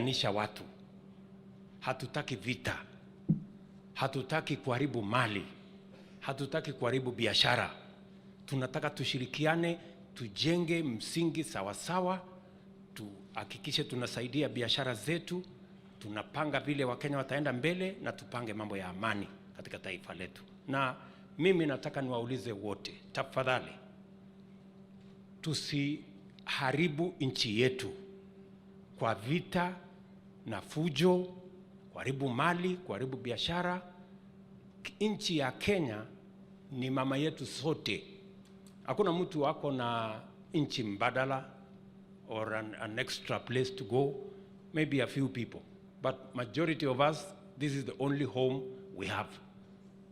kupiganisha watu. Hatutaki vita. Hatutaki kuharibu mali. Hatutaki kuharibu biashara. Tunataka tushirikiane, tujenge msingi sawa sawa, tuhakikishe tunasaidia biashara zetu, tunapanga vile Wakenya wataenda mbele na tupange mambo ya amani katika taifa letu. Na mimi nataka niwaulize wote, tafadhali tusiharibu nchi yetu kwa vita na fujo, kuharibu mali, kuharibu biashara. Nchi ya Kenya ni mama yetu sote. Hakuna mtu wako na nchi mbadala or an extra place to go, maybe a few people, but majority of us, this is the only home we have.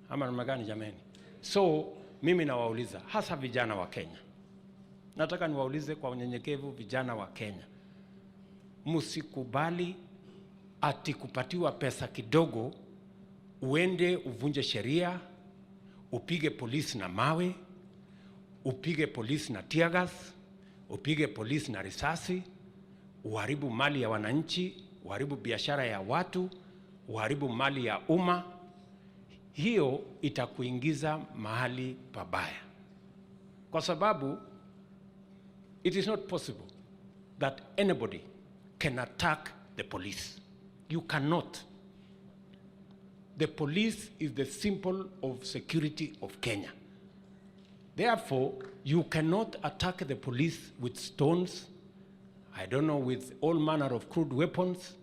Ama namna gani jameni? So mimi nawauliza hasa vijana wa Kenya, nataka niwaulize kwa unyenyekevu vijana wa Kenya, msikubali ati kupatiwa pesa kidogo uende uvunje sheria, upige polisi na mawe, upige polisi na tear gas, upige polisi na risasi, uharibu mali ya wananchi, uharibu biashara ya watu, uharibu mali ya umma. Hiyo itakuingiza mahali pabaya. Kwa sababu it is not possible that anybody can attack the police. You cannot. The police is the symbol of security of Kenya. Therefore, you cannot attack the police with stones, I don't know, with all manner of crude weapons,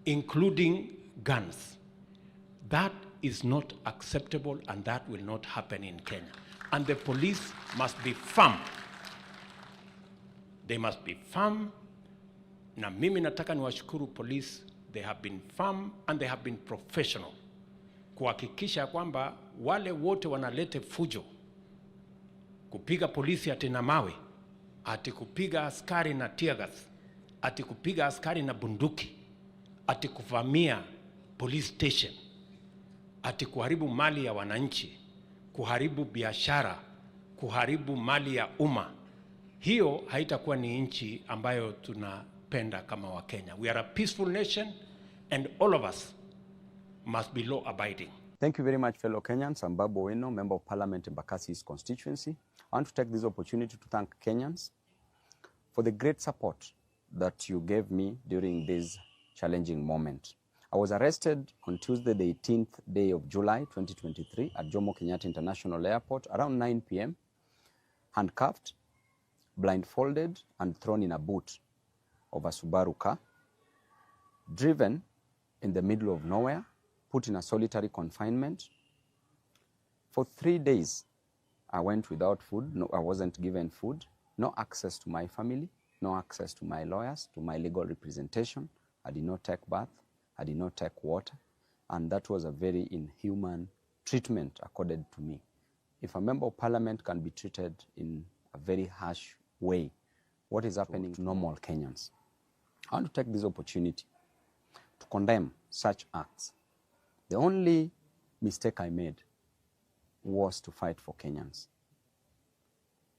including guns. That is not acceptable, and that will not happen in Kenya. And the police must be firm. They must be firm. Na mimi nataka niwashukuru police. They have been firm and they have been professional, kuhakikisha kwamba wale wote wanalete fujo, kupiga polisi ati na mawe, ati kupiga askari na tear gas, ati kupiga askari na bunduki, ati kuvamia police station, ati kuharibu mali ya wananchi, kuharibu biashara, kuharibu mali ya umma. Hiyo haitakuwa ni nchi ambayo tunapenda kama wa Kenya. We are a peaceful nation and all of us must be law abiding. Thank you very much, fellow Kenyans. I'm Babu Owino, Member of Parliament in Advocacy's constituency. I want to take this opportunity to thank Kenyans for the great support that you gave me during this challenging moment. I was arrested on Tuesday, the 18th day of July, 2023 at Jomo Kenyatta International Airport around 9 p.m., handcuffed, blindfolded, and thrown in a boot of a Subaru car, driven in the middle of nowhere, put in a solitary confinement. For 3 days, I went without food. No, I wasn't given food, no access to my family, no access to my lawyers, to my legal representation. I did not take bath, I did not take water, and that was a very inhuman treatment accorded to me. If a member of parliament can be treated in a very harsh way, what is happening to normal Kenyans? I want to take this opportunity to condemn such acts. The only mistake I made was to fight for Kenyans.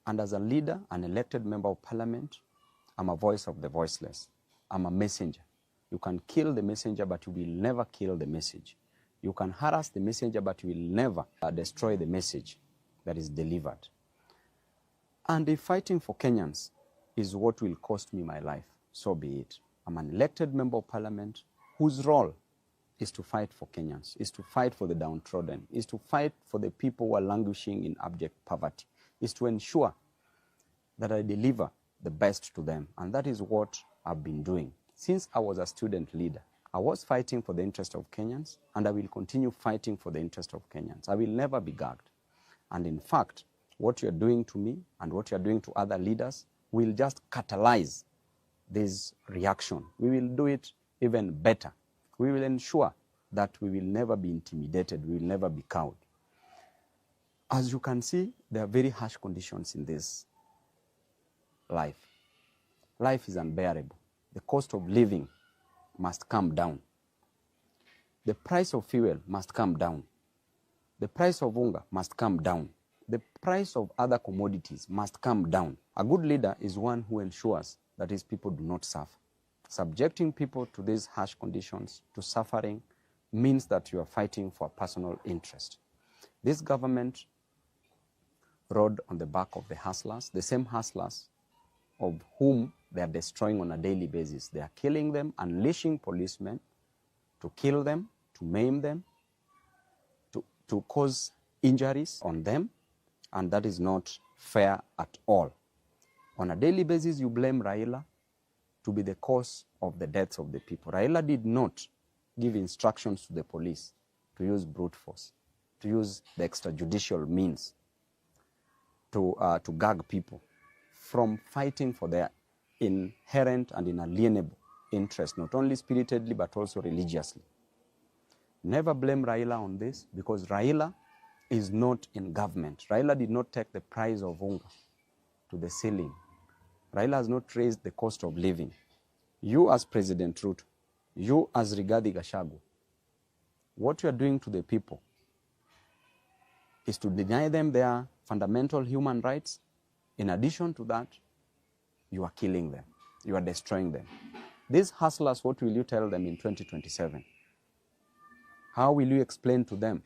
And as a leader, an elected member of parliament, I'm a voice of the voiceless. I'm a messenger. You can kill the messenger, but you will never kill the message. You can harass the messenger, but you will never destroy the message that is delivered. And if fighting for Kenyans is what will cost me my life, so be it. I'm an elected member of parliament whose role is to fight for Kenyans, is to fight for the downtrodden, is to fight for the people who are languishing in abject poverty, is to ensure that I deliver the best to them. And that is what I've been doing. Since I was a student leader, I was fighting for the interest of Kenyans, and I will continue fighting for the interest of Kenyans. I will never be gagged. And in fact, what you're doing to me and what you're doing to other leaders will just catalyze this reaction. We will do it even better. We will ensure that we will never be intimidated, we will never be cowed. As you can see, there are very harsh conditions in this life. Life is unbearable. The cost of living must come down. The price of fuel must come down. The price of hunger must come down. The price of other commodities must come down. A good leader is one who ensures that his people do not suffer. Subjecting people to these harsh conditions, to suffering, means that you are fighting for personal interest. This government rode on the back of the hustlers, the same hustlers of whom they are destroying on a daily basis. They are killing them, unleashing policemen to kill them, to maim them, to cause injuries on them, and that is not fair at all. On a daily basis, you blame Raila to be the cause of the deaths of the people. Raila did not give instructions to the police to use brute force, to use the extrajudicial means to gag people from fighting for their inherent and inalienable interest, not only spiritedly but also religiously. Never blame Raila on this, because Raila is not in government. Raila did not take the price of hunger to the ceiling. Raila has not raised the cost of living. You as President Ruto, you as Rigathi Gachagua, what you are doing to the people is to deny them their fundamental human rights. In addition to that, you are killing them. You are destroying them. These hustlers, what will you tell them in 2027? How will you explain to them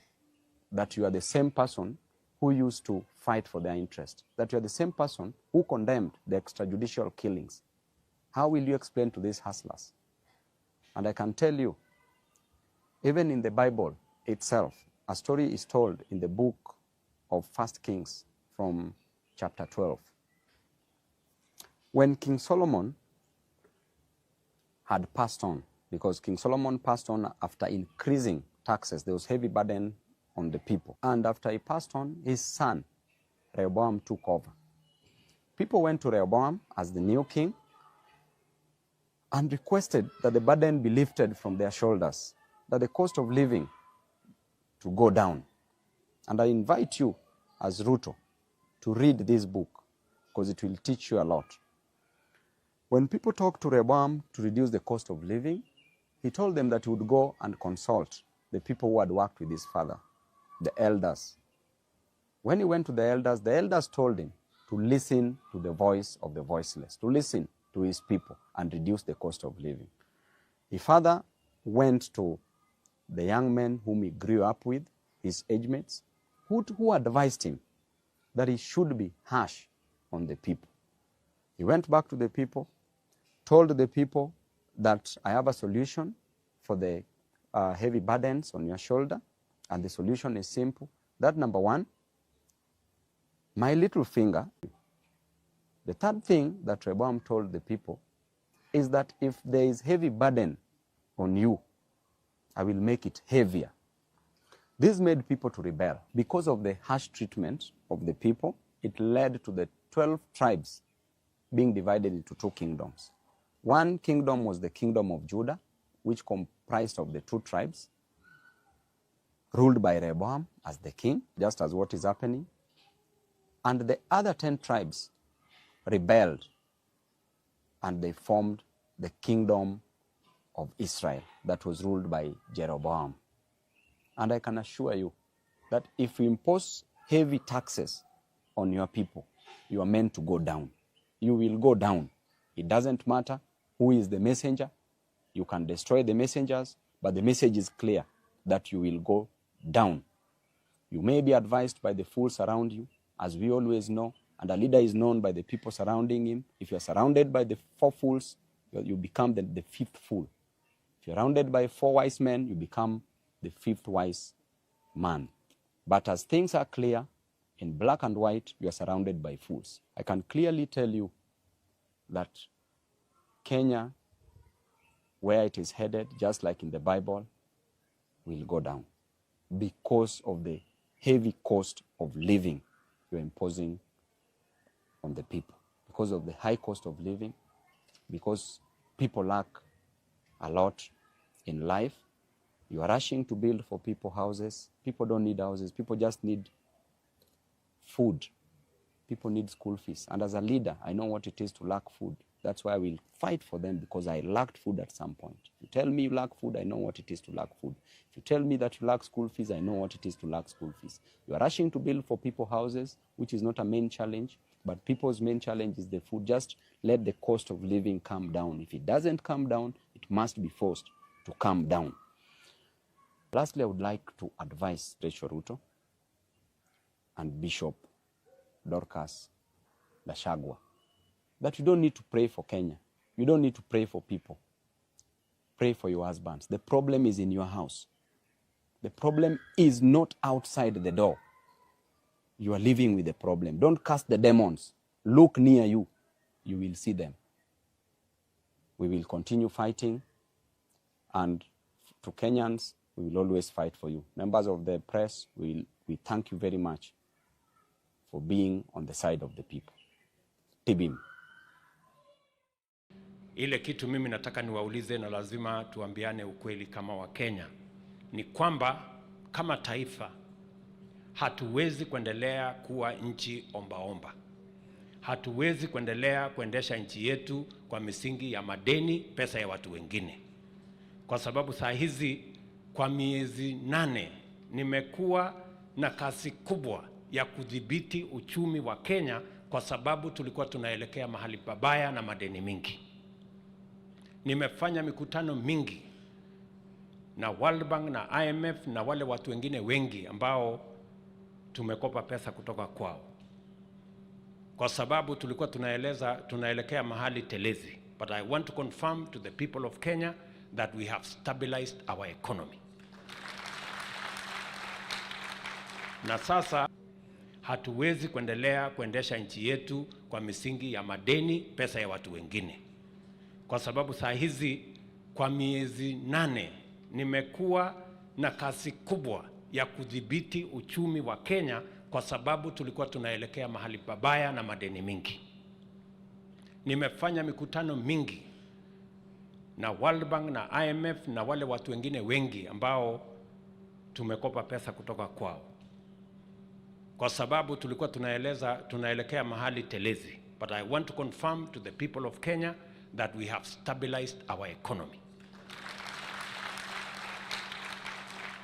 that you are the same person who used to fight for their interest, that you are the same person who condemned the extrajudicial killings? How will you explain to these hustlers? And I can tell you, even in the Bible itself, a story is told in the book of 1 Kings from chapter 12. When King Solomon had passed on, because King Solomon passed on after increasing taxes, there was heavy burden on the people. And after he passed on, his son, Rehoboam, took over. People went to Rehoboam as the new king and requested that the burden be lifted from their shoulders, that the cost of living to go down. And I invite you as Ruto to read this book, because it will teach you a lot. When people talked to Rehoboam to reduce the cost of living, he told them that he would go and consult the people who had worked with his father, the elders. When he went to the elders told him to listen to the voice of the voiceless, to listen to his people and reduce the cost of living. His father went to the young men whom he grew up with, his age mates, who advised him that he should be harsh on the people. He went back to the people, told the people that I have a solution for the heavy burdens on your shoulder, and the solution is simple. That number one, my little finger. The third thing that Rehoboam told the people is that if there is heavy burden on you, I will make it heavier. This made people to rebel. Because of the harsh treatment of the people, it led to the 12 tribes being divided into two kingdoms. One kingdom was the kingdom of Judah, which comprised of the two tribes, ruled by Rehoboam as the king, just as what is happening. And the other 10 tribes rebelled, and they formed the kingdom of Israel that was ruled by Jeroboam. And I can assure you that if you impose heavy taxes on your people, you are meant to go down. You will go down. It doesn't matter who is the messenger. You can destroy the messengers, but the message is clear that you will go down. You may be advised by the fools around you, as we always know, and a leader is known by the people surrounding him. If you're surrounded by the 4 fools, you become the 5th fool. If you're surrounded by 4 wise men, you become the 5th wise man. But as things are clear, in black and white, you are surrounded by fools. I can clearly tell you that Kenya, where it is headed, just like in the Bible, will go down because of the heavy cost of living you're imposing on the people. Because of the high cost of living, because people lack a lot in life, you are rushing to build for people houses. People don't need houses. People just need food. People need school fees. And as a leader, I know what it is to lack food. That's why I will fight for them, because I lacked food at some point. If you tell me you lack food, I know what it is to lack food. If you tell me that you lack school fees, I know what it is to lack school fees. You are rushing to build for people houses, which is not a main challenge, but people's main challenge is the food. Just let the cost of living come down. If it doesn't come down, it must be forced to come down. Lastly, I would like to advise Rachel Ruto and Bishop Dorcas Gachagua that you don't need to pray for Kenya. You don't need to pray for people. Pray for your husbands. The problem is in your house. The problem is not outside the door. You are living with the problem. Don't cast the demons. Look near you. You will see them. We will continue fighting, and to Kenyans, we will always fight for you. Members of the press, we thank you very much for being on the side of the people. Tibim. Ile kitu mimi nataka niwaulize, na lazima tuambiane ukweli kama Wakenya, ni kwamba kama taifa hatuwezi kuendelea kuwa nchi ombaomba. Hatuwezi kuendelea kuendesha nchi yetu kwa misingi ya madeni, pesa ya watu wengine. Kwa sababu saa hizi kwa miezi 8 nimekuwa na kasi kubwa ya kudhibiti uchumi wa Kenya, kwa sababu tulikuwa tunaelekea mahali pabaya na madeni mingi. Nimefanya mikutano mingi na World Bank na IMF na wale watu wengine wengi ambao tumekopa pesa kutoka kwao, kwa sababu tulikuwa tunaelekea mahali telezi. But I want to confirm to the people of Kenya that we have stabilized our economy. Na sasa hatuwezi kuendelea kuendesha nchi yetu kwa misingi ya madeni, pesa ya watu wengine. Kwa sababu saa hizi kwa miezi 8 nimekuwa na kasi kubwa ya kudhibiti uchumi wa Kenya, kwa sababu tulikuwa tunaelekea mahali pabaya na madeni mingi. Nimefanya mikutano mingi na World Bank na IMF na wale watu wengine wengi ambao tumekopa pesa kutoka kwao, kwa sababu tulikuwa tunaelekea mahali telezi. But I want to confirm to the people of Kenya that we have stabilized our economy.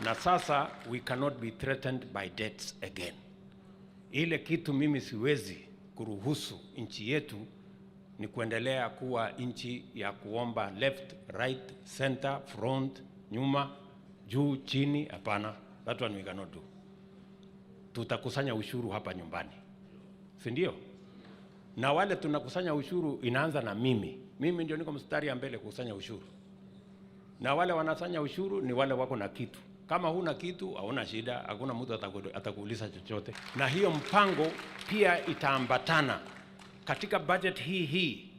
Na sasa we cannot be threatened by debts again. Ile kitu mimi siwezi kuruhusu nchi yetu ni kuendelea kuwa nchi ya kuomba left, right, center, front, nyuma, juu, chini. Hapana, that one we cannot do. Tutakusanya ushuru hapa nyumbani, si ndio? Na wale tunakusanya ushuru inaanza na mimi. Mimi ndio niko mstari ya mbele kukusanya ushuru. Na wale wanasanya ushuru ni wale wako na kitu. Kama huna kitu, hauna shida, hakuna mtu atakuuliza chochote. Na hiyo mpango pia itaambatana. Katika budget hii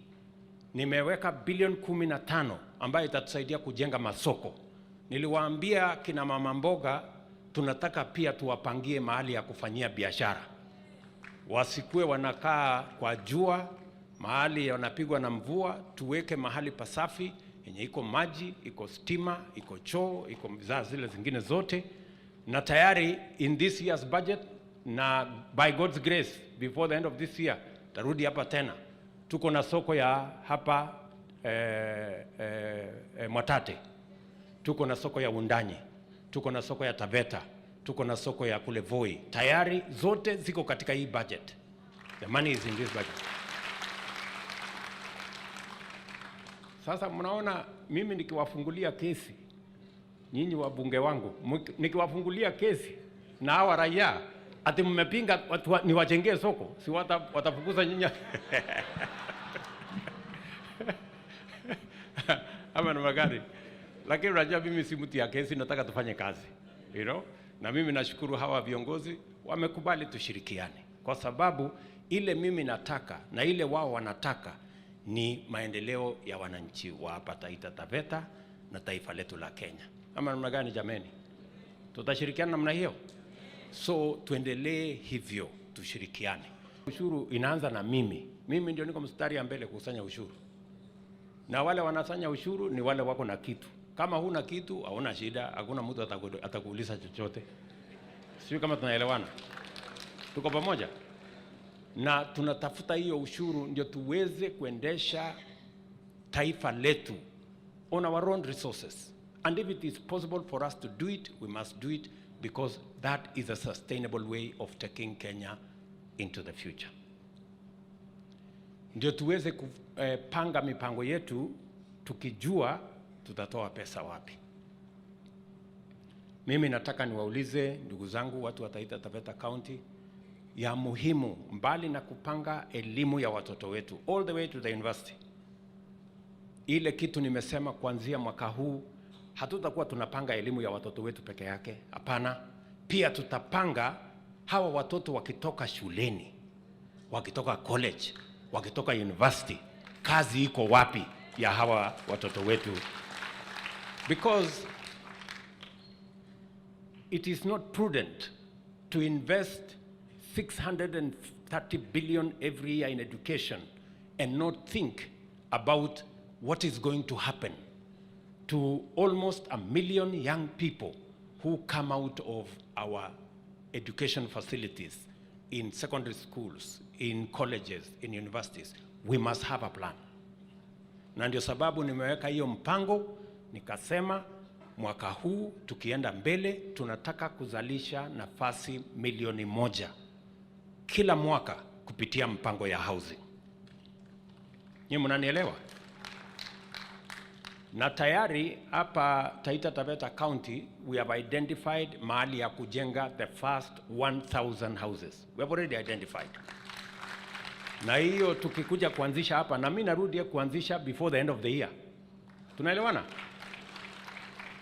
nimeweka bilioni 15 ambayo itatusaidia kujenga masoko. Niliwaambia kina mama mboga tunataka pia tuwapangie mahali ya kufanyia biashara. Wasikue wanakaa kwa jua, mahali wanapigwa na mvua. Tuweke mahali pasafi yenye iko maji, iko stima, iko choo, iko bidhaa zile zingine zote. Na tayari in this year's budget, na by God's grace before the end of this year tarudi hapa tena, tuko na soko ya hapa Mwatate, tuko na soko ya Undani, tuko na soko ya Taveta, tuko na soko ya kule Voi. Tayari zote ziko katika hii budget. The money is in this budget. Sasa mnaona mimi nikiwafungulia kesi, nyinyi wabunge wangu, nikiwafungulia kesi na hawa raia ati mmepinga niwajengee soko, si watafukuza nyinyi? Ama na magari. Lakini unajua mimi si mtu ya kesi, nataka tufanye kazi, you know? Na mimi nashukuru hawa viongozi wamekubali tushirikiane, kwa sababu ile mimi nataka na ile wao wanataka ni maendeleo ya wananchi wa hapa Taita Taveta na taifa letu la Kenya. Ama namna gani jameni? Tutashirikiana namna hiyo? So tuendelee hivyo, tushirikiane. Ushuru inaanza na mimi. Mimi ndio niko mstari ya mbele kukusanya ushuru. Na wale wanasanya ushuru ni wale wako na kitu. Kama huna kitu, hauna shida, hakuna mtu atakuuliza chochote. Sio kama tunaelewana? Tuko pamoja? Na tunatafuta hiyo ushuru ndio tuweze kuendesha taifa letu on our own resources. And if it is possible for us to do it, we must do it, because that is a sustainable way of taking Kenya into the future. Ndio tuweze kupanga mipango yetu tukijua tutatoa pesa wapi. Mimi nataka niwaulize ndugu zangu watu wa Taita Taveta County, ya muhimu mbali na kupanga elimu ya watoto wetu all the way to the university. Ile kitu nimesema kuanzia mwaka huu hatutakuwa tunapanga elimu ya watoto wetu peke yake, hapana. Pia tutapanga hawa watoto wakitoka shuleni, wakitoka college, wakitoka university, kazi iko wapi ya hawa watoto wetu, because it is not prudent to invest 630 billion every year in education and not think about what is going to happen to almost 1 million young people who come out of our education facilities in secondary schools, in colleges, in universities. We must have a plan. Na ndio sababu nimeweka hiyo mpango, nikasema mwaka huu tukienda mbele tunataka kuzalisha nafasi 1,000,000 kila mwaka kupitia mpango ya housing. Nyinyi mnanielewa? Na tayari hapa Taita Taveta County we have identified mahali ya kujenga the first 1,000 houses. We have already identified. Na hiyo tukikuja kuanzisha hapa, na mimi narudi kuanzisha before the end of the year. Tunaelewana?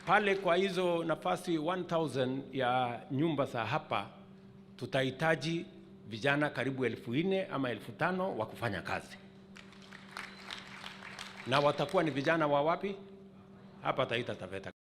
Pale kwa hizo nafasi 1,000 ya nyumba za hapa tutahitaji vijana karibu 4,000 ama 5,000 wa kufanya kazi. Na watakuwa ni vijana wa wapi? Hapa Taita Taveta.